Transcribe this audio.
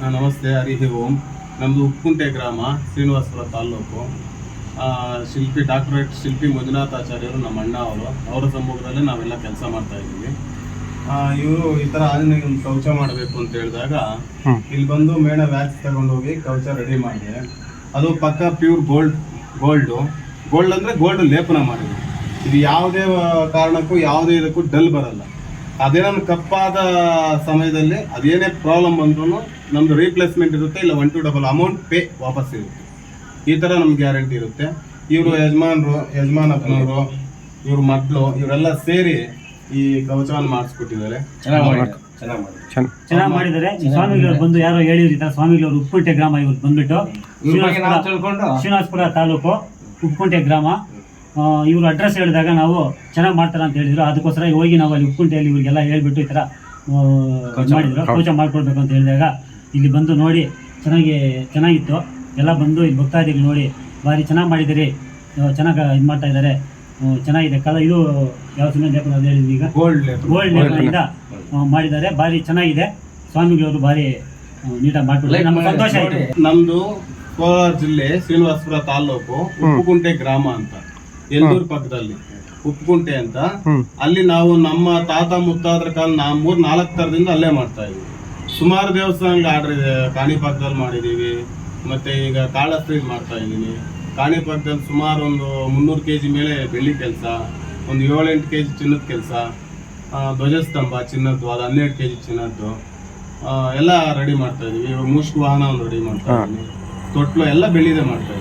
ನಮಸ್ತೆ, ಹರಿ ಓಂ. ನಮ್ಮದು ಉಪ್ಪುಂಟೆ ಗ್ರಾಮ, ಶ್ರೀನಿವಾಸಪುರ ತಾಲ್ಲೂಕು. ಶಿಲ್ಪಿ ಡಾಕ್ಟರೇಟ್ ಶಿಲ್ಪಿ ಮಂಜುನಾಥಾಚಾರ್ಯರು ನಮ್ಮ ಅಣ್ಣ ಅವರ ಸಮ್ಮುಖದಲ್ಲೇ ನಾವೆಲ್ಲ ಕೆಲಸ ಮಾಡ್ತಾ ಇದ್ದೀವಿ. ಇವರು ಈ ಥರ ಆಂಜನೇಯ ಒಂದು ಕವಚ ಮಾಡಬೇಕು ಅಂತ ಹೇಳಿದಾಗ ಇಲ್ಲಿ ಬಂದು ಮೇಣ ವ್ಯಾಕ್ಸ್ ತಗೊಂಡೋಗಿ ಕವಚ ರೆಡಿ ಮಾಡಿದೆ. ಅದು ಪಕ್ಕ ಪ್ಯೂರ್ ಗೋಲ್ಡ್ ಅಂದರೆ ಗೋಲ್ಡ್ ಲೇಪನ ಮಾಡಿದ್ವಿ. ಇದು ಯಾವುದೇ ಕಾರಣಕ್ಕೂ ಯಾವುದೇ ಇದಕ್ಕೂ ಡಲ್ ಬರಲ್ಲ. ಅದೇನೋ ಕಪ್ಪಾದ ಸಮಯದಲ್ಲಿ ಅದೇನೇ ಪ್ರಾಬ್ಲಮ್ ಬಂದ್ರೂ ನಮ್ದು ರೀಪ್ಲೇಸ್ಮೆಂಟ್ ಇರುತ್ತೆ, ಇಲ್ಲ 1 to ಡಬಲ್ ಅಮೌಂಟ್ ಪೇ ವಾಪಸ್ ಇರುತ್ತೆ. ಈ ಥರ ನಮ್ಗೆ ಗ್ಯಾರಂಟಿ ಇರುತ್ತೆ. ಇವರು ಯಜಮಾನಪ್ಪನವರು, ಇವ್ರ ಮಕ್ಕಳು ಇವರೆಲ್ಲ ಸೇರಿ ಈ ಕವಚವನ್ನು ಮಾಡಿಸ್ಕೊಟ್ಟಿದ್ದಾರೆ. ಚೆನ್ನಾಗಿ ಮಾಡಿದ್ದಾರೆ. ಸ್ವಾಮಿಗಳು ಬಂದು ಯಾರೋ ಹೇಳಿದ್ರು, ಸ್ವಾಮಿಗಳು ಉಪ್ಪುಂಟೆ ಗ್ರಾಮ ಇವ್ರು ಬಂದ್ಬಿಟ್ಟು ಶ್ರೀನಿವಾಸಪುರ ತಾಲೂಕು ಉಪ್ಪುಂಟೆ ಗ್ರಾಮ. ಇವ್ರು ಅಡ್ರೆಸ್ ಹೇಳಿದಾಗ ನಾವು ಚೆನ್ನಾಗಿ ಮಾಡ್ತಾರ ಅಂತ ಹೇಳಿದ್ರು. ಅದಕ್ಕೋಸ್ಕರ ಹೋಗಿ ನಾವು ಅಲ್ಲಿ ಉಪ್ಪುಂಟೆಯಲ್ಲಿ ಇವ್ರಿಗೆಲ್ಲ ಹೇಳ್ಬಿಟ್ಟು ಈ ಥರ ಮಾಡಿದ್ರು, ಕವಚ ಮಾಡ್ಕೊಡ್ಬೇಕು ಅಂತ ಹೇಳಿದಾಗ ಇಲ್ಲಿ ಬಂದು ನೋಡಿ ಚೆನ್ನಾಗಿತ್ತು. ಎಲ್ಲ ಬಂದು ಇಲ್ಲಿ ಭಕ್ತಾದಿಗಳು ನೋಡಿ ಭಾರಿ ಚೆನ್ನಾಗಿ ಮಾಡಿದ್ದೀರಿ, ಚೆನ್ನಾಗಿ ಇದು ಮಾಡ್ತಾ ಇದ್ದಾರೆ, ಚೆನ್ನಾಗಿದೆ. ಇದು ಯಾವ ಸಿಮೆಂಟ್ ಲೇಪನ ಅಂತ ಹೇಳಿದ್ವಿ, ಈಗ ಗೋಲ್ಡ್ ಲೇಪನದಿಂದ ಮಾಡಿದ್ದಾರೆ. ಭಾರಿ ಚೆನ್ನಾಗಿದೆ. ಸ್ವಾಮಿಗಳವರು ಭಾರಿ ನೀಟಾಗಿ ಮಾಡ್ಕೊಡ್ತಾರೆ, ನಮ್ಗೆ ಸಂತೋಷ ಆಯಿತು. ನಮ್ಮದು ಕೋಲಾರ ಜಿಲ್ಲೆ ಶ್ರೀನಿವಾಸಪುರ ತಾಲ್ಲೂಕು ಉಪ್ಪುಕುಂಟೆ ಗ್ರಾಮ ಅಂತ, ಎಲ್ಲೂರು ಪಕ್ಕದಲ್ಲಿ ಉಪ್ಪುಕುಂಟೆ ಅಂತ. ಅಲ್ಲಿ ನಾವು ನಮ್ಮ ತಾತ ಮುತ್ತಾದ್ರ ಕಾಲ 3-4 ಥರದಿಂದ ಅಲ್ಲೇ ಮಾಡ್ತಾ ಇದ್ವಿ. ಸುಮಾರು ದೇವಸ್ಥಾನಗಳು ಆರ್ಡರ್ ಇದೆ. ಕಾಣಿಪಾಕದಲ್ಲಿ ಮಾಡಿದ್ದೀವಿ, ಮತ್ತೆ ಈಗ ಕಾಳಹಸ್ತಿಯಲ್ಲಿ ಮಾಡ್ತಾ ಇದ್ದೀನಿ. ಕಾಣಿಪಾಕದಲ್ಲಿ ಸುಮಾರು ಒಂದು 300 kg ಮೇಲೆ ಬೆಳ್ಳಿ ಕೆಲಸ, ಒಂದು 7-8 kg ಚಿನ್ನದ ಕೆಲಸ, ಧ್ವಜಸ್ತಂಭ ಚಿನ್ನದ್ದು, ಅದು 12 kg ಚಿನ್ನದ್ದು ಎಲ್ಲ ರೆಡಿ ಮಾಡ್ತಾ ಇದೀವಿ. ಇವಾಗ ಮುಷ್ಕ ವಾಹನ ಒಂದು ರೆಡಿ ಮಾಡ್ತಾ ಇದ್ದೀನಿ. ತೊಟ್ಲು ಎಲ್ಲ ಬೆಳ್ಳಿದೆ ಮಾಡ್ತಾ ಇದೀವಿ.